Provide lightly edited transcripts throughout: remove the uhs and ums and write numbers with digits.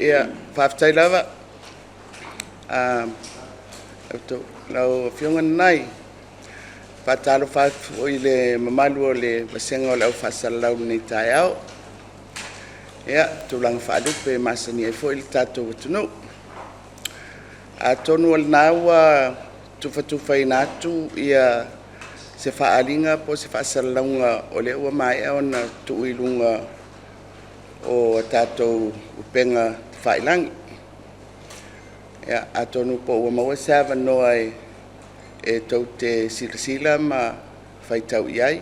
Ia whaftai lava. Lau afioga nai. Whatalo whafu i le mamalu o le vasega o le Aufa'asalalau nei tāiao. Ia, tūlanga whaalupe masani ai fo i le tātou atunuu. A tonu o le nāua tufa inatu ia se whaalinga po se whaasalaunga o le ua mae'a o na tuuilunga o tātou upenga whailangi. Ia, a tonu po ua maua sāwa noa e tau te sila ma whaitau iai.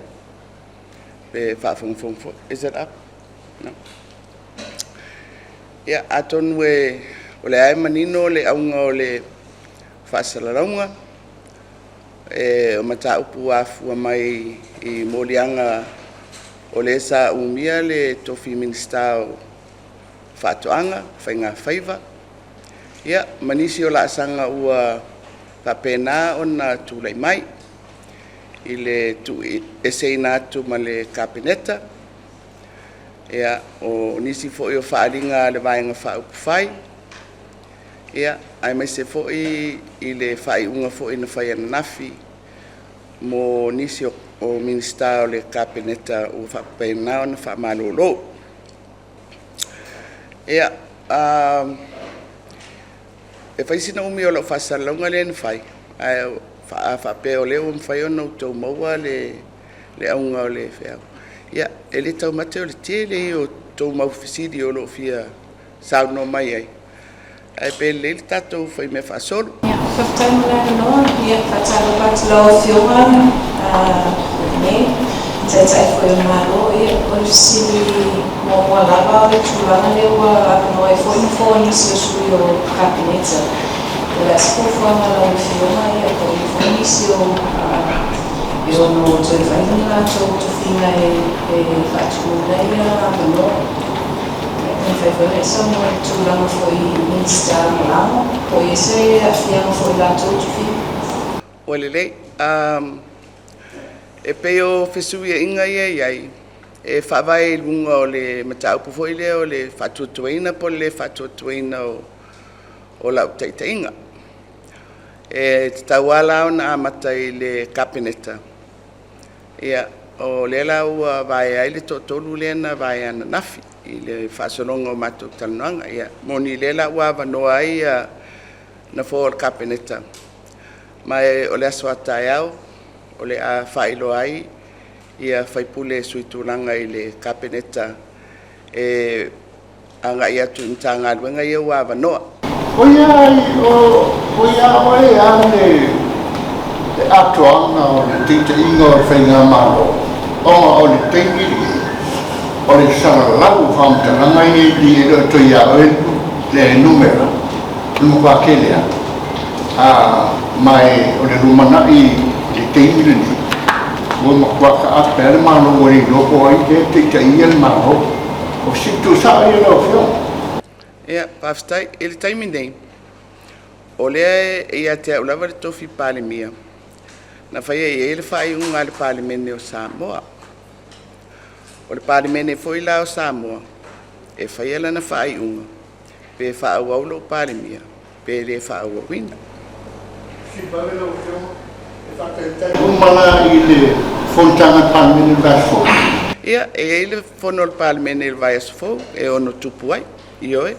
Pe whaafungfungfo. Is it up? No. Ia, a tonu o le ai manino le aunga o le whaasalaunga. O matā'upu afua mai I molianga o le sa umia le tofi Minisitā o whaatoanga, Faigāfaiva. Ia, manisi o la asanga ua Kapeneta o na tūlai mai. I le tu esei nātu ma le Kapeneta. Ia, o nisi fo I o whaalinga le vaenga whaupu whai. Ia, ai mai se fo I le whaiunga fo I na whai nafi. Mo nisi o Minisitā o le Kapeneta o whapena o na wha Mālō. Ia, e whaisina umi o lau whasalaunga le na whai. Whape o leo mwhai o nau tau maua le aunga o le whiau. Ia, e le tau mate o le tele o tau mau whisiri o lo fia sauno mai ai. Ai pe le tatou whai me whaasolu. Whaftaima lana noa, ia whatalo patalo afioga, lenei, taitai foi o Mālō, ia o le sili moa lava o le tūlanga leua noa e foi no nisi o sui o Kapeneta. O le asikofuanga lau afioga, ia ko I foi nisi o no toi whainga, tofiga e whaatūna ia Mālō. Ave'esea mo tūlanga foi Minisitā Mālō, po ave'esea afianga foi tofiga. O lenei, e peo whesui e inga iai, e whawai lunga o le matā'upu foi lea o le whatuatuaina po le whatuatuaina o Leuatea inga. E tauala o na amata I le Kapeneta. Ia, o le lau vai ai le totolu le na vai ana nafi. I le whaasolonga o mātou talanoanga. Ia, moni le lau wanoa ai na fo o Kapeneta. Mai o le aso ataiao, o le a feiloa'i, ia whaipule suitulanga I le Kapeneta. E anga ia tu Mātāgaluega ia wanoa. O ia oe ane le atoanga o le tita-inga o le whainga Mālō. O le teingiri, o le salalau whamtalanga I li e toi a oe le numero, lumukwakelea. Mai o le rumanai le teingiri ni. Ua makwaka ape ale Mālō o le loko ai le tita-inga le Mālō. O situ saa I lau whio. Ia, pāwhitai, e le taimi nei. O lea e ia te aulawa le tofi Palemia. Na whai e le whaiunga le Palemene o Samoa. O le Palemene foi la o Samoa. E whai ala na whaiunga. Pe whaauau lo Palemia. Pe le whaauawina. Si pale lau whio, e whakaitai umala I le fontanga Palemene vasfo. Ia, e le fono le Palemene le vasfo, e ono tupu ai. Ioe.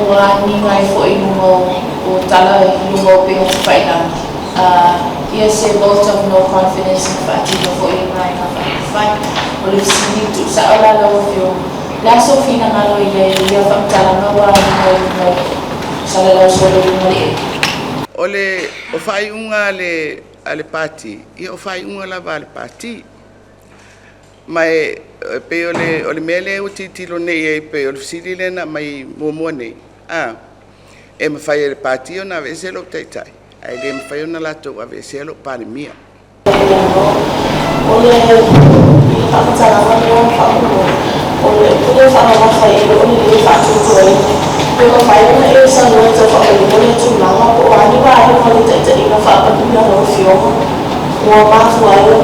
Ua ninga I foi o tala lungo o penga whainanga. Ia se vote of no confidence in whaatino foi mai whai. O le sini tu sa ola lau fio. La so fina ngalo I le ia whamtala maua no salalau solo I molia. O whaiunga ale pati. Ia o whaiunga lava ale pati. Mai pe o le mele o titilo nei e pe o le fisiri lena mai mua nei. E mawhai le pati o na ave'esea lo taitai. Ai le mawhai o na latou ave'esea lo Palemia. O le whakatala whanua whakumo. O le whanawhai e o le whatutuai. Pe o whai ona e sa noa te whakaimu le tūlanga po ani wa e mo le taitai na whakapapuna no fio. afioga ua mafua'aga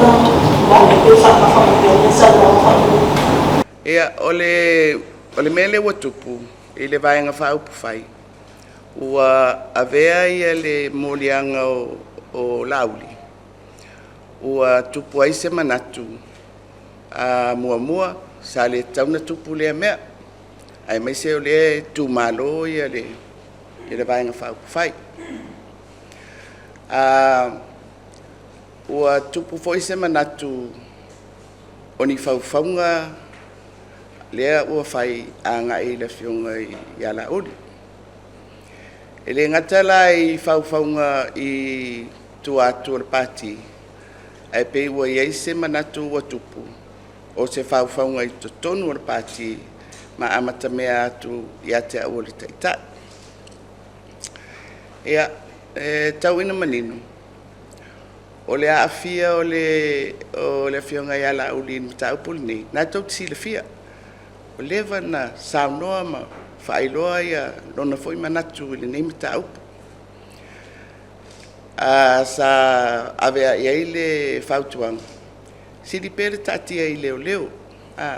la'e pe fa'amafa'amapena salauafa'u. Ia, ole mele ua tupu i le vaenga whaupu whai. Ua avea ia le molianga o lauli. Ua tupu ai se manatu a mua sa le tauna tupu lea mea. Ai mai se o le tu Mālō ia le vaenga whaupu whai. Ua tupu foi se manatu o ni whauwhaunga lea ua whai anga i le fionga i ala uli. E le ngatala i whauwhaunga i tuatua le pati, ai pe ua iei se manatu ua tupu o se whauwhaunga i totonu le pati ma amata mea atu i ate au le taitai. Ia, tau ina manino. O le afia o le fionga i ala uli i matā'upu lenei, nā tau tisi le fia. O lewa na saunoa ma feiloa'i ia lona foi manatu i lenei matā'upu. Sa avea i le whautuanga. Siri pere tatia i leo.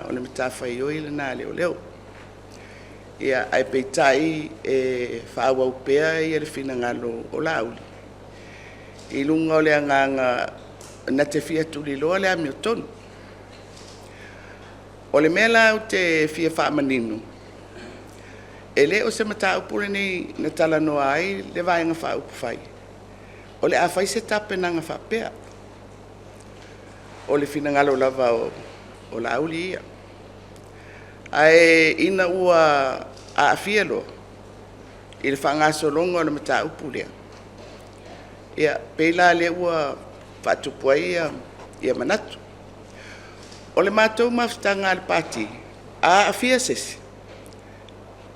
O le matāwhai o i le nā leo. Ia ai peitai e whaawaupea i le whina ngalo o lauli. I lunga o le anganga na te fia tuli loa le ami o tonu. O le mela o te fia whaamaninu. E le o se matā'upu lenei na tala noa ai le vaenga whaupu whai. O le awhai se tape nanga whapea. O le whina ngalo lava o lauli ia. Ai ina ua a afia loa. I le whangaso longa o le matā'upu lea. Ia peila le ua whatupu ai ia manatu. O le mātou mawhitanga le pati, a afia sesi.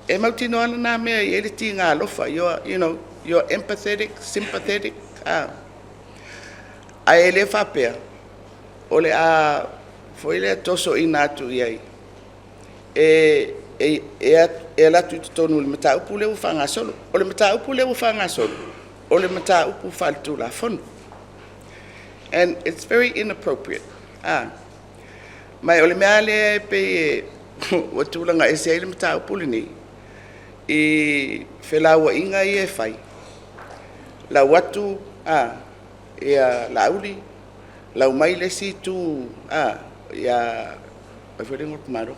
E mautino ana nā mea i ele ti ngā lofa, you're empathetic, sympathetic. A ele whapea, o le a foi le toso i nātu i ai. E latu i tonu le matā'upu le whanga solo. O le matā'upu le whanga solo. O le matā'upu whaltu la whonu. And it's very inappropriate. Mai o le mea le pe wa tūlanga e se le matā'upu lenei. I feiloa'i i e whai. La watu, ia lauli, lau mai le si tu, ia, ai whare ngor kumaro.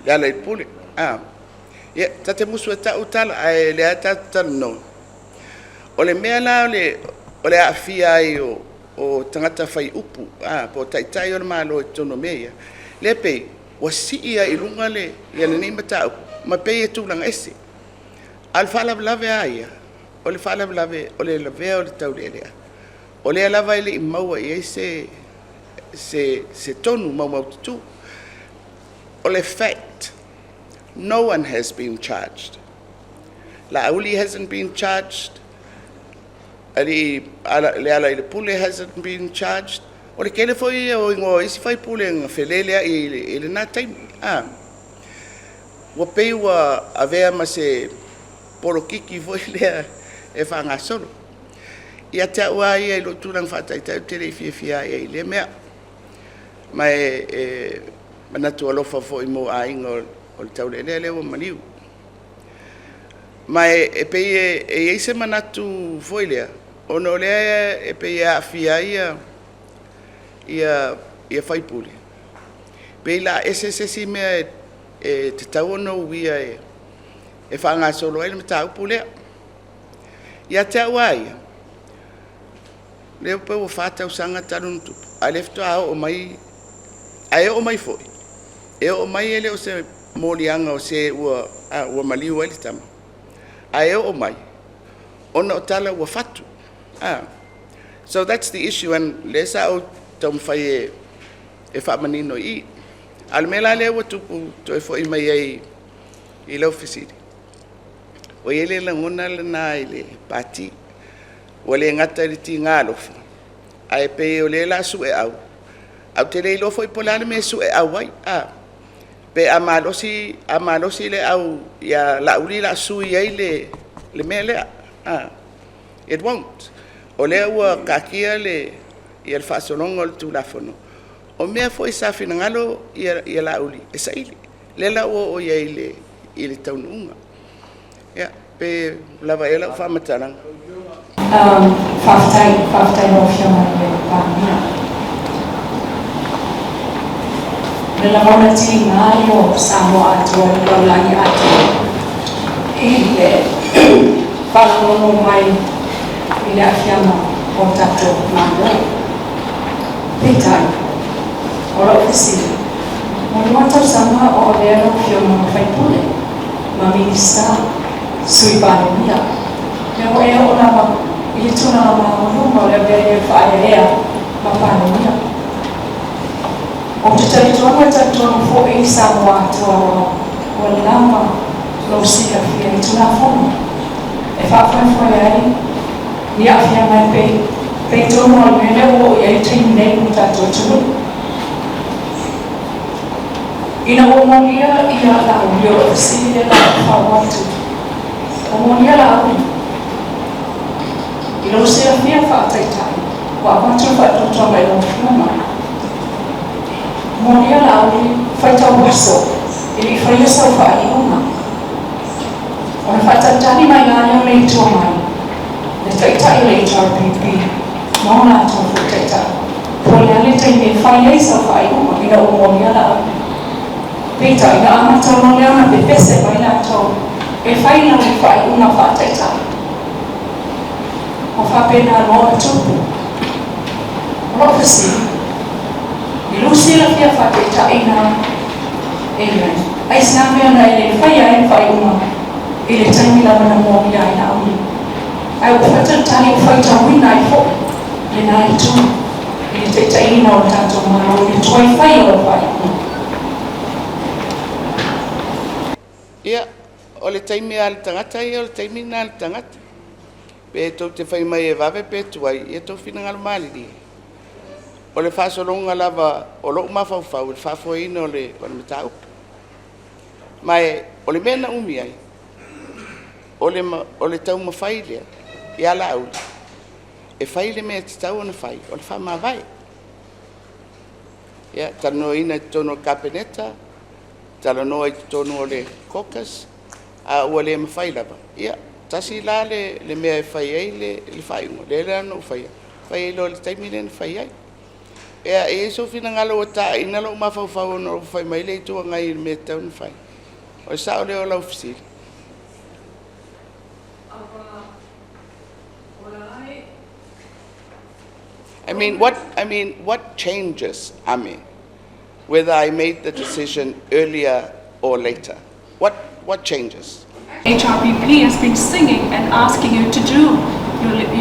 Ia lai pule, ia, tate musu e tau tala, ai le a tau tala no. O le mea la o le afia ai o tangata whai'upu, po taitai o le Mālō e tono mea. Le pei, wa si ia i runga le, ia lenei matā'upu, ma pei e tūlanga ese. Al whalablave aia, o le whalablave, o le lavea o le taulelea. O le alava ele i maua i se tonu mau tutu. O le fact, no one has been charged. La auli hasn't been charged. Le ala i le pule hasn't been charged. O le kele foi o ingo isi fai pule nga whelelea i le nā taimi. Wa pei wa avea ma se porokiki foi lea e whanga solo. Ia te aua ia i lo tūrang whātaitai te rei fia ia i le mea. Ma manatu alofa fo i mo a ingo o le taule lea leo maniu. Ma pei e eise manatu foi lea. Ono lea e pei a fia ia whaipule. Pei la SSS mea te tau ono uia e whanga solo e le matā'upu lea. Ia te aua ia. Leo pe o whātau sanga tarun tupu. A lefto a o mai, a e o mai foi. E o mai ele o se molianga o se ua maliu ele tama. A e o mai. Ona o tala ua whatu. So that's the issue, and lesa o tom whai e whamanino i. Almela leo wa tupu to e fo i mai i lau fisiri. O ele langona le nā i le pati. O le ngata i ti ngā lofa. Ai pe o le la su e au. Au te le lofo i polana me su e au wai. Pe a malosi le au ia la uli la su i ai le mea lea. It won't. O lea ua kakia ia le whaasolonga o le tūlafono. O mea fo i sa finangalo ia lauli, e saili. Le la o ia i le taununga. Ia, pe lava e lau whamataranga. Whaftai no fiona le Palemia. Le lawana ti ngāi o Samoa atua le laulani atua. I le whalono mai i le afiama o tato Mālō. Peitai, o la Fosi. O le matau sama o le alo fiona whaipule. Ma Minisitā, sui Palemia. Le o ea o lava i le tuna la maunuma o le avea whae'ea ma Palemia. O te tarituanga tarituanga fo i Samoa atua o le lama lausia fia i tuna fono. E whawhaiwhai ni afia mai pei tono al mele o i taimi nei mo tātou tunu. Ina o molia i a la uli o Fosi le la whawatu. O molia la uli. I lausia fia whaataitai. Wa watu whaatotonga i lo fiuma. Molia la uli whaitau waso. I whaiasa whaaiunga. O na whatatani mai ngāia mei tua mai. Le taitai le HRPP. Mauna atua fu taitai. Polia le taimi whaiasa whaaiunga. Ina o molia la uli. Peita ina amata no le ana pepese mai la tau. E whaina le whaiunga whaataitai. O whapena no atupu. O Fosi. I lusi la fia whaataitai na ene. Ai sina mea na ele whaia e whaiunga. I le taimi la mana molia i na uli. Ai o whatatani o whaita wina i fo. Le na i tu. I le teitai ina o tato Mālō. I le tuai whai o whaiunga. Ia, o le taimi a le tangata ia, o le taimi na le tangata. Pe tau te whai mai e wawe pe tuai, ia tau whinangalo maliri. O le whaasolonga lava, o loo mawhauwhau, le whaafoina o le matā'upu. Mai, o le mea na umi ai, o le tau mawhai lea, ia la au. E whai le mea te tau ana whai, o le wha mawai. Ia, tano ina tono Kapeneta, tala noa i tono o le kokas, a ua le mawhai lava. Ia, tasi la le mea e whai ai le whaiunga, le ano whai ai. Whai ai lo le taimi le whai ai. Ia, e so fina ngalo o ta, ina lo mawhauwhau no whai mai le tua ngai le mea tau na whai. O e sao leo lau Fosi. I mean, what changes, Ame, whether I made the decision earlier or later? What changes? HRPP has been singing and asking you to do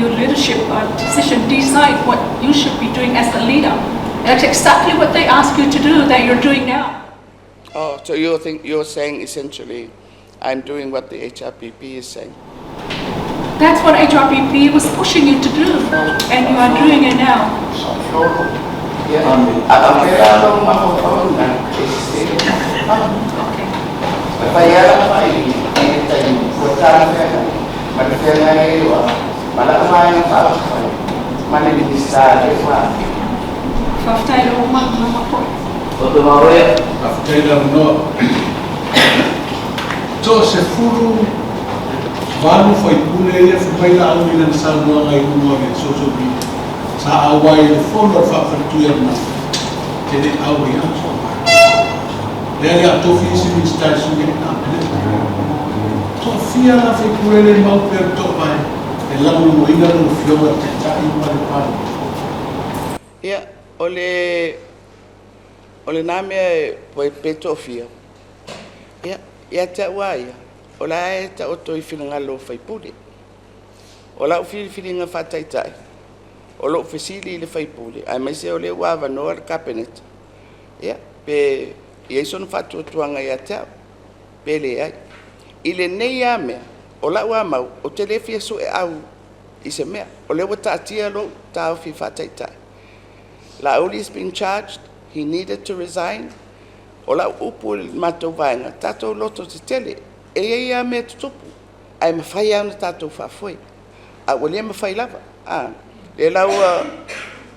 your leadership decision, decide what you should be doing as a leader. That's exactly what they ask you to do that you're doing now. Oh, so you're saying essentially, I'm doing what the HRPP is saying. That's what HRPP was pushing you to do, and you are doing it now. Vanu foi pune ia foi lá onde ele salvou a uma vez só sobre sa awai de fora fa fatuia na ele awai anso ele a tofiga se Minisitā se na tofia la foi por ele mal perto vai ele não ainda não afioga tá em para Ia, ole name foi petofia. Ia te waia. O la e ta oto I whinangalo whaipule. O la uwhi whiringa whataitai. O lo whisili le whaipule. Ai mai se o le wawa noa le Kapeneta. Ia, pe i sonu whatuatuanga I a tau. Pe le ai. I le nei a mea, o la ua mau, o te le fia so e au I se mea. O le wa taatia lo ta o whi whataitai. La Uli is being charged. He needed to resign. O la upu matou vaenga. Tatou loto te tele. E ia me tutupu. Ai mawhai au na tātou whawhoi. A wale mawhai lava. le lau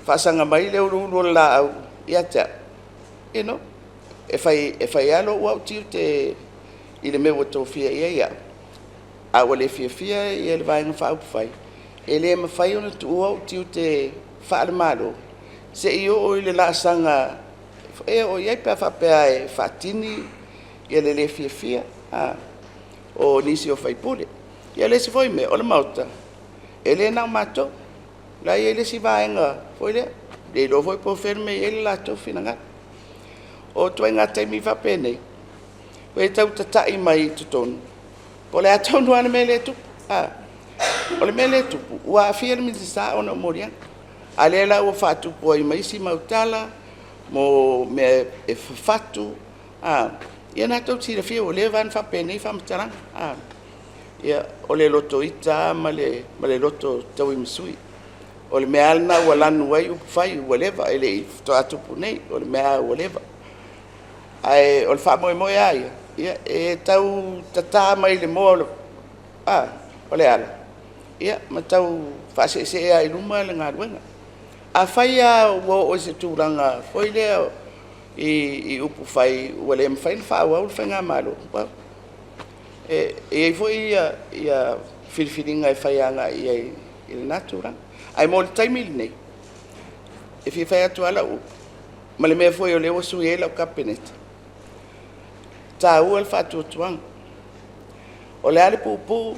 whaasanga mai le uru la au ia te you know e fai alo wau tiu te i le mewa tofia ia a wale fia i le vaenga whaupu fai e le ma fai ona tu wau tiu te whaale Mālō se i o i le la sanga e o iai pia whapea e whaatini i le fia o nisi o whaipule ia le si foi me o le mauta e le nau mātou la i le si vaenga foi le lo foi po ferme i le lātou whinanga o tuai ngā taimi whape nei o e tau tatai mai tutonu po le atau nuana me le tupu o le me le tupu ua awhia le Minisitā ona molia a le la ua whatupu ai mai si mautala mo me e whafatu ia nā tau tira whia o le van whape nei whamataranga ia o le loto ita ma le loto tau i misui o le mea alna ua lanu ai upu whai ua lewa e le i to atupu nei o le mea ua lewa ai o le whamoe ai ia e tau tata mai le moa o le ala ia ma tau whaasese ai luma le ngā ruenga a whai a ua o se tūranga foi lea i upu whai ua le mwhai na wha au le whai ngā Mālō e foi ia whiriwhiringa e whai anga i le nātūranga ai mo le taimi nei e whai atu ala u ma le mea foi o le osu e lau Kapeneta ta ua le whatuatuanga o le ale pupu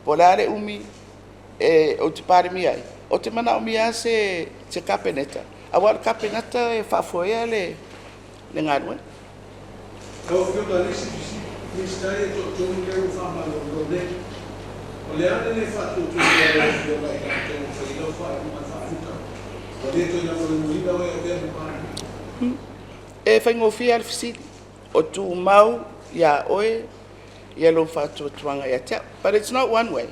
po le ale umi o te Palemia ai o te mana umi a se Kapeneta a wale Kapeneta e whaafoea le ngā rua Kau whio nisi Minisitā e tōnu leo whamalo nei o le ale ne whatuatuanga e afioga e kātou feiloa'i ma whaafuka o le toina o le muina o e avea mupāni e whaingofia al fisili o tu mau ia oe ia lo whatuatuanga ia tea but it's not one way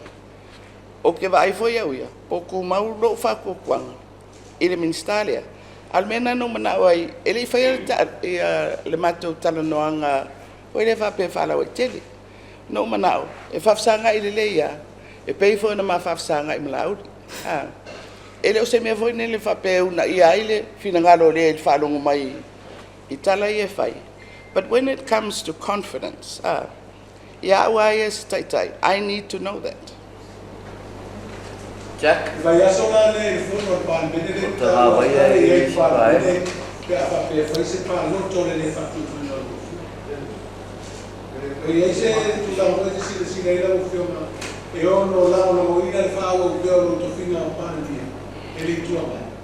o ke vai foi au ia o ku mau lo whakuakuanga i le Minisitā lea almena no mana ai ele whai le mātou talanoanga o le whape whalau e tele no mana e whafsanga i le leia e pei foi na mawhafsanga i malauri ele o se mea foi nele whape una ia ile finangalo le whalongo mai i tala i e whai. But when it comes to confidence, I need to know that. Jack?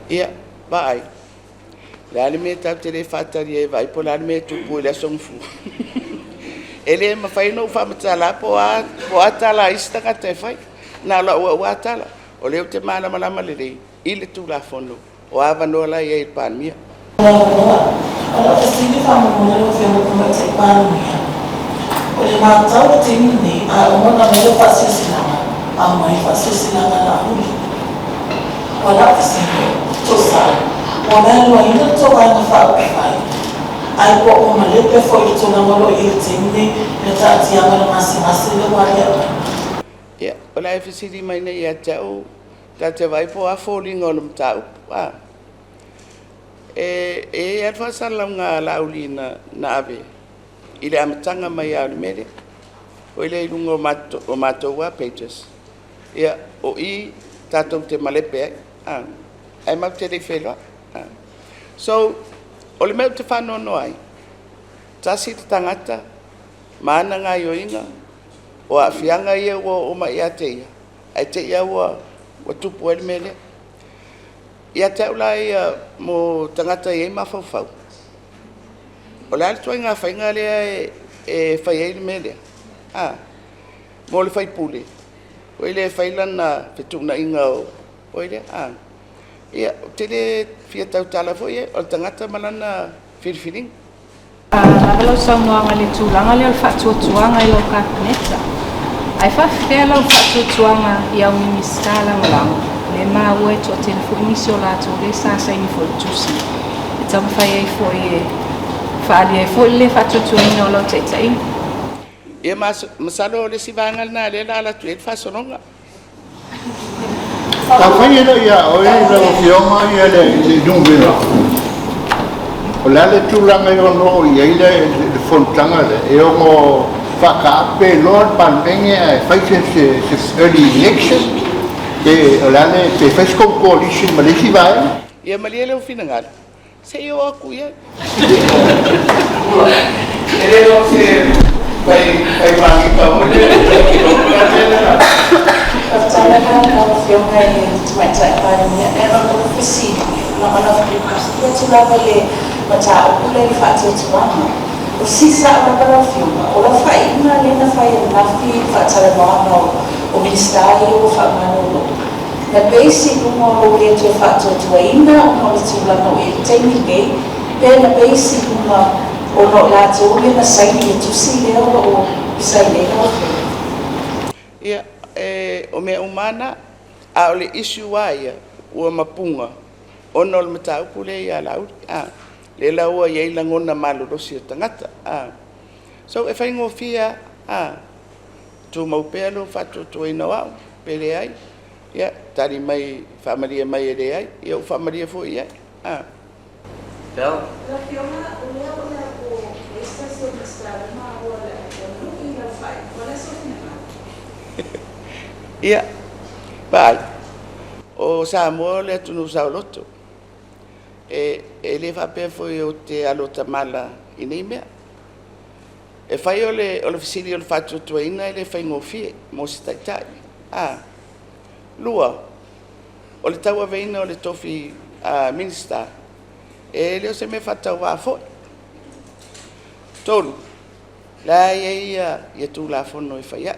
Yeah, bye. La me tap tele fatari e vai polar me tu pula songfu. Ele ma fai no fa matala po atala ista ka te fai. Na la wa atala. O le te mala mala male ile tu la fono. O ava no la e Palemia. Ala festini fa mo no fe mo ko te Palemia. O le matau te ni a mo na me fa sesina. A mai fa sesina na hu. Wala festini Tusitala. Ona lo ina to ana Faigāfaiva ai ko o malepe foi to na malo I tini e tati anga masi Leuatea ya ola e fisiri mai nei ya tau tate vai po a falling on matā'upu e Aufa'asalalau nga laulina na avea I le amatanga mai a le mere o ile lungo o matou wa pages ya o I tatou te malepe ai mau te feiloa'i so o le mea te whanono ai tasi te tangata maana ngā ioinga o a whianga ia o mae'a te ia ai te ia wa tupu ele mele ia te ulai mo tangata ia mawhauwhau o le ale tuai ngā whainga lea e whai ele mele mo le whai pule o ile whailana whetuna inga o ile ia tele fia tau tala foi o tangata malana whiriwhiringa. Nagalo sa mga ngalitulang ali al whatuatuanga I lau Kapeneta. Ai whawhea lau whatuatuanga I au Minisitā lang le māua e toa tena fo inisi o lātou le sāsa ini fo tusi. E tamu whai ai fo e whaali ai fo le whatuatuanga o lau teitai. Ia masalo o le sivangal na le la tu e whasoronga. ka whai ena ia o e la o fionga ia le numera. O la le tūlanga i ono i eile le fontanga le e o mo whakaape loa Palemia e whaise se early election e o la le te whaisko coalition malisi vai. Ia malia leo fina ngara. Se eu aku ia. Ele não se vai mangi ka mo le. After afioga e Palemia era o Fosi na mana fica tu lava le matā'upu le fa'atituanga. O sisa para afioga. O la faina le na faina fi fa'atalamoana o Minisitā o Mālō. Na basic uma o le te fa'atituaina o le tūlanga o e taimige pe na basic uma o no la tōle na saini e tusi leo o isai leo. Ia o mea umana a o le issue aia ua mapunga ono le matā'upu le ia lauri le laua iai langona malolosi o tangata so e whaingofia tu maupea lo fa'atutuaina au pele ai ia tari mai whaamaria mai e le ai ia o whaamaria fo ia Bel? Ia, pai, o Samoa le atunu sauloto. E le whapea foi o te alota mala i nei mea. E whai o le fisili o le whatutuaina e le whaingofie, mo se taitai. Lua, o le tau aveina o le tofi Minisitā, e leo se me whatau wā foi. Tolu, la ia tū la fono i whaia.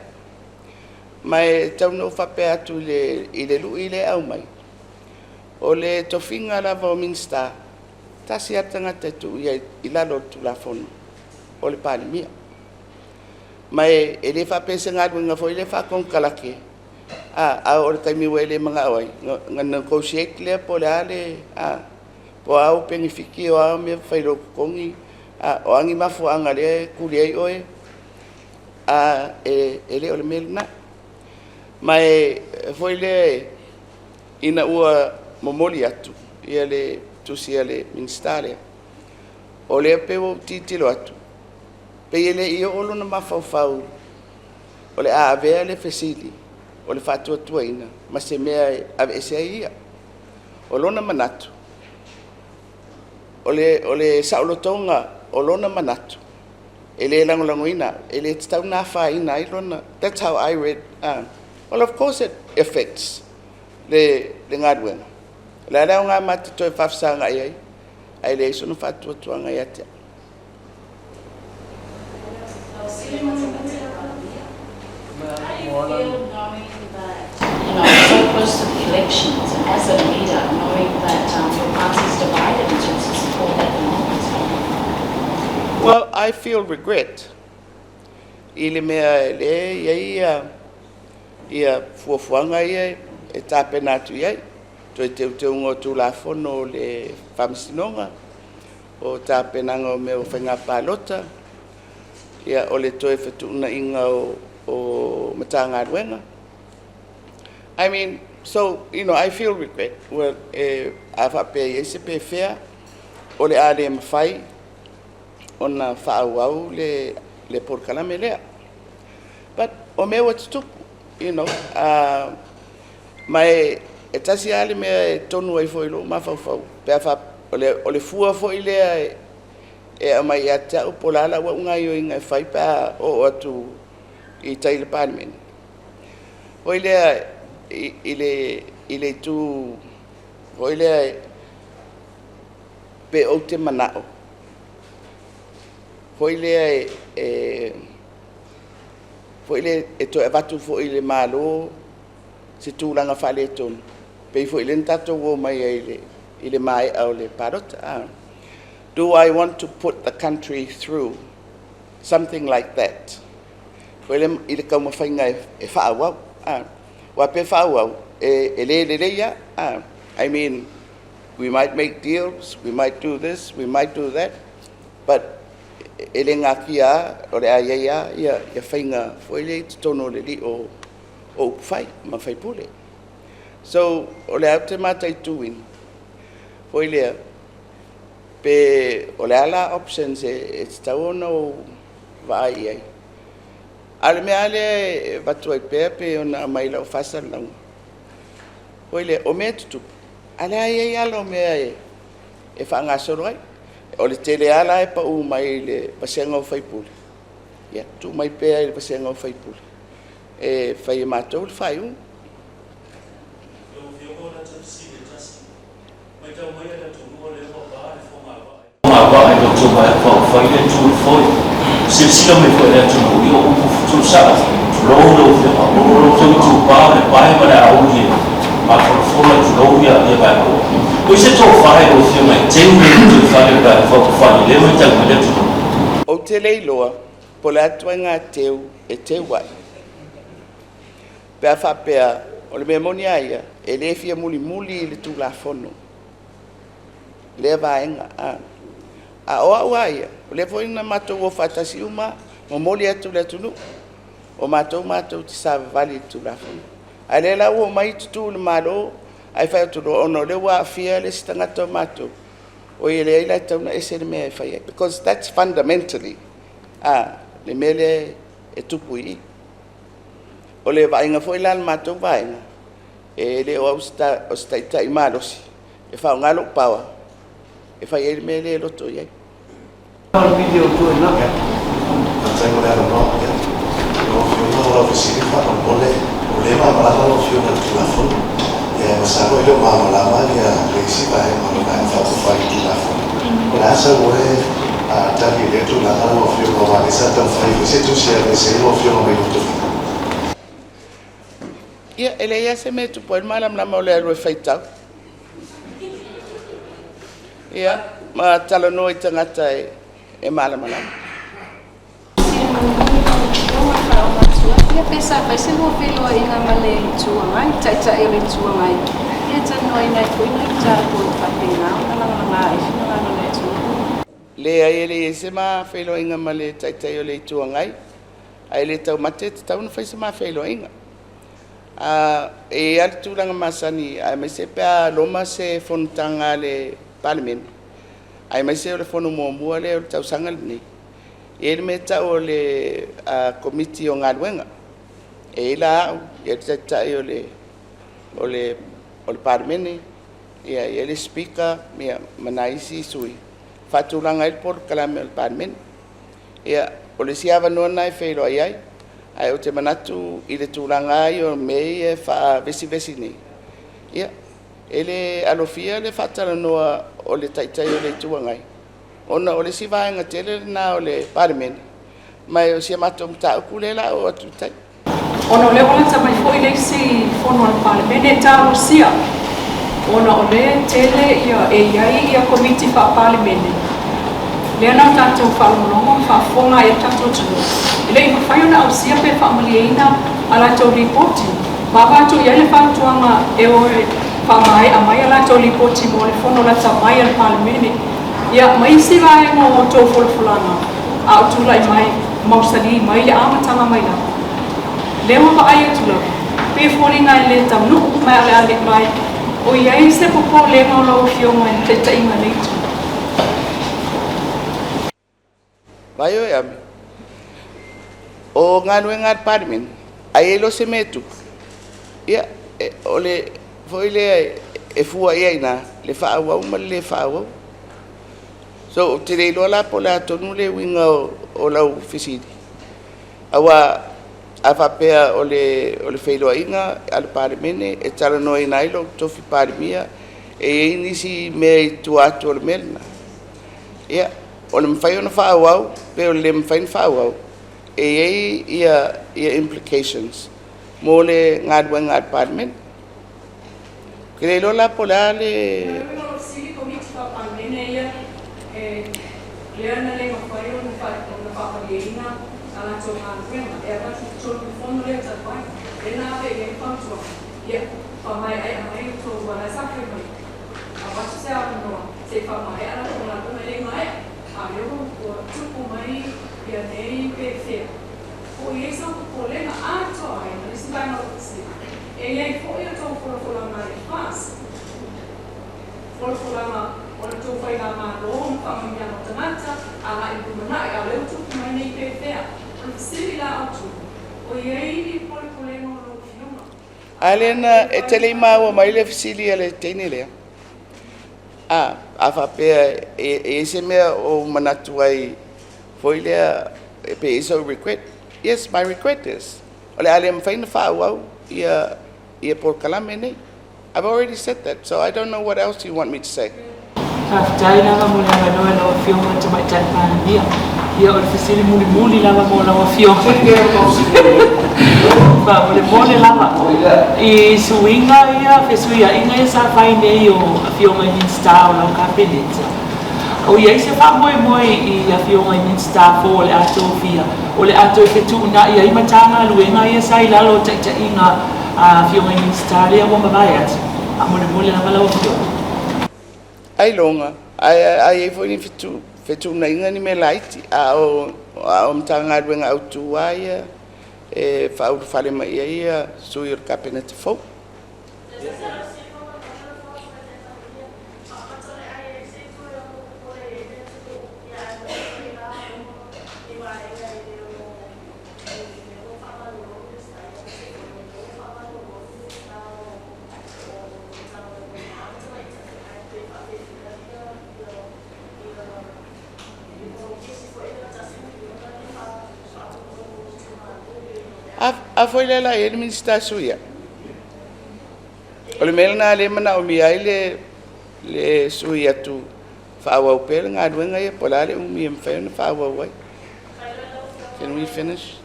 Mai tau no whapea atu i le lui le au mai. O le tofiga lava o Minisitā, tasi atangata tu i lalo tu la fono o le Palemia. Mai e le whapesa ngāruinga fo i le whakonkalake. O le taimiwa e le mga awai. Nga negotiate lea po le ale, po au pengifiki o au mea feiloa'i, o angi mafua'aga lea kuliai oe, e le o le melina. Mai foi le ina ua momoli atu ia le tusia le Minisitā lea. O lea pe o titilo atu. Pe ele i o lona mafaufau o le avea le fesili o le fa'atuatuaina ma se mea ave'esea ia. O lona manatu. O le sa'olotoga o lona manatu. E le langolangoina, e le tauna fāina ai lona. That's how I read. Well, of course it affects le ngaruenga. La rau ngā mati toi whafsanga ai le iso no whatuatuanga i atea. So close to the elections, and as a leader, knowing that your party is divided in terms of support at the moment? Well, I feel regret. Ile mea le ia fuafuanga ia e tāpena atu iai. Toi teuteunga o tūlafono le whamisinonga, o tāpenanga o mea o Faigāfaiva, ia o le toi whatuna inga o Matāgaluega. I mean, so, I feel regret. Well, a whapea i se pe whea, o le ale mawhai, o na whaauau le porkalame lea. But o mea what's tupu. Mai e tasi ale mea e tonu ai foi lo mafaufau. Pea o le fua foi lea e amai atea o polala wa unga i o inga e whai pea o atu i taile Palemia. Hoi lea i le tu, hoi lea pe o te manao. Hoi lea foi le to e vatu foi le Mālō se tūlanga whale tonu. Pei foi le ntato o mai i le mae'a o le parota. Do I want to put the country through something like that? Foi le i le kaumawhainga e whaawau. Wa pe whaawau e le ia. I mean, we might make deals, we might do this, we might do that, but ele ngā kia o le aia ia whainga foi le tono le li o whai ma whai pule. So, o le au te mātai tuin. Hoi lea, pe o le ala options e te tau ona o vaai ai. Ale mea ale watu ai pēr pe o na maila o Aufa'asalalau. Hoi lea, o mea tutupu. Ale ai ai ala o mea e whaangasoro ai. O le tele ala e pa u mai le vasega o faipule. Ia, tu mai pēr le vasega o faipule. E whai e mātou le whai u. Silsila me foi tu no yo tu sa lo tu pa le pai para auge ma por fora tu lo ya ba ko se to fai o fio mai tenge tu fai ba fo le mo ta mo tu o te leiloa Polāta'ivao teu e te wai pe fa pe o le memonia ia e le fia muli le tu la fono le vaenga a o ia le foi na matou o fatasi uma mo molia tu le tunu o matou te sa vale tu la fono ale la o mai tu le Mālō ai fai tu ono le wa fia le stanga to matou o ile ile tau na ese me fai because that's fundamentally le mele e tupui o le vainga foi lan matou vainga e le o sta ta imadosi e fa ngalo pawa e fai ele mele lo to ye el vídeo tu no que tengo la no yo oficina para poner problema para la opción del teléfono y pasarlo yo más la magia reciba en la fai teléfono gracias a atili le tu la afioga ma esa tan fai se tu sia se lo afioga mai tofiga ia ele ia se me tu por malam na molia ro feita ia ma talo no itangata e malam ia pesa vai se mo feiloa'i nga male tuangai tai o le tuangai ia tanoi nai tuina ta ko Kapeneta na nga ai na le tuangai le ai ele se ma feiloa'i nga male tai o le tuangai ai le tau mate tau no fai se ma feiloa'i e al tulanga masani ai me se pa loma se fontanga le Palemia ai me se le fono mo le tau sanga ni ele me ta o le committee o Leuatea e la e ta o le Palemia ia ele speaker mia manaisi sui fatulanga il por kalame o Palemia ia o le siava no nai feiloa'i ai ai o te manatu i le tūranga ai o mei e wha vesi ni. Ia, ele alofia le whatara noa o le taitai o le tuangai. Ona o le sivaenga tele na o le Palemia. Mai o sia matā'upu le la o atu tai. Ona o le ola tamai foi le si fono al Palemia ta sia. Ona o le tele ia e iai ia komiti fa Palemia. Le ana tātou whaumolongo whafonga e tātou tunu. Ele i mawhaiona au sia pe whaamaliaina ala tau ripoti. Mawātou ia le whātuanga e o whamai a mai ala tau ripoti mo le whono la tamai al Palemia. Ia mai si vai mo o tō wholafulanga. A o tūlai mai mausali mai le amatanga mai la. Le wa ai atula. Pe fori ngai le tamnu mai ale ale mai. O iai se popo le ngolo fionga te tainga leitu. Vai o ia o Leuatea Palemia ai elo se metu ia o le foi le e fua ia ina le fa'aua uma le fa'aua so te le lola pola tonu le winga o lau fisidi awa a whapea o le feiloa'i al Palemia e tala no ina ilo tofi Palemia e nisi me tu atu o le melna ia o le mwhai ona whaauau, pe o le mwhai na whaauau, e ia implications. Mō le Leuatea Palemia. Kere lola pola le... Sili komiti pa Palemia ia, le ana le mawhai ona whaapaliaina, ala tō Leuatea, e ala tō fono le tapai, e nā pe e whantua, ia, whamai ai a mai tō wana sake mai. A watu se awa noa, se whamai ala tō Leuatea le mai, avea o tupu mai Ianuari ave'esea. O ia sa ko le na ato ai, na si vai no si. E iai fo ia tau whalafolanga i whas. Whalafolanga o le tau whai ngā Mālō, whamamia no tangata, a la i pumanai, a leo tuki mai nei pēwhea. O le siri la atu. O iei ni polepolenga o lo fiona. Alena e tele mau mai le fisili ale teine lea. A whapea e se mea o manatu ai foi lea pe iso regret. Yes, my regret is. Ole ale mwhaina whāuau ia por kalame nei. I've already said that, so I don't know what else you want me to say. Kaftai lava mo lava no la afioga te mai tai Palemia. Ia o le fisili muli lava mo la afioga. Ba mo le mole lava. I suinga ia fesuia inga sa fai nei o afioga Minisitā o la Kapeneta. O ia se fa moi I afioga Minisitā fo le atofia. O le ato ke tu na ia I Matāgaluega ia sai lalo tai inga afioga Minisitā le o mavai atu. A mo le mole lava la afioga. Ai longa, ai foi ni fitu na inga ni me laiti a o Matāgaluega au tu ai e fa'u fale mai ia sui o Kapeneta fo. A foi lela e Minisitā suia. O le mele na le mana o mi ai le suia tu whāwau pēle ngā ruenga ia pola le umi e mwhaina whāwau ai. Can we finish?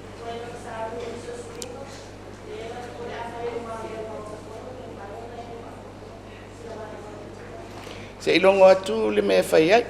Se ilongo atu le mea whai ai.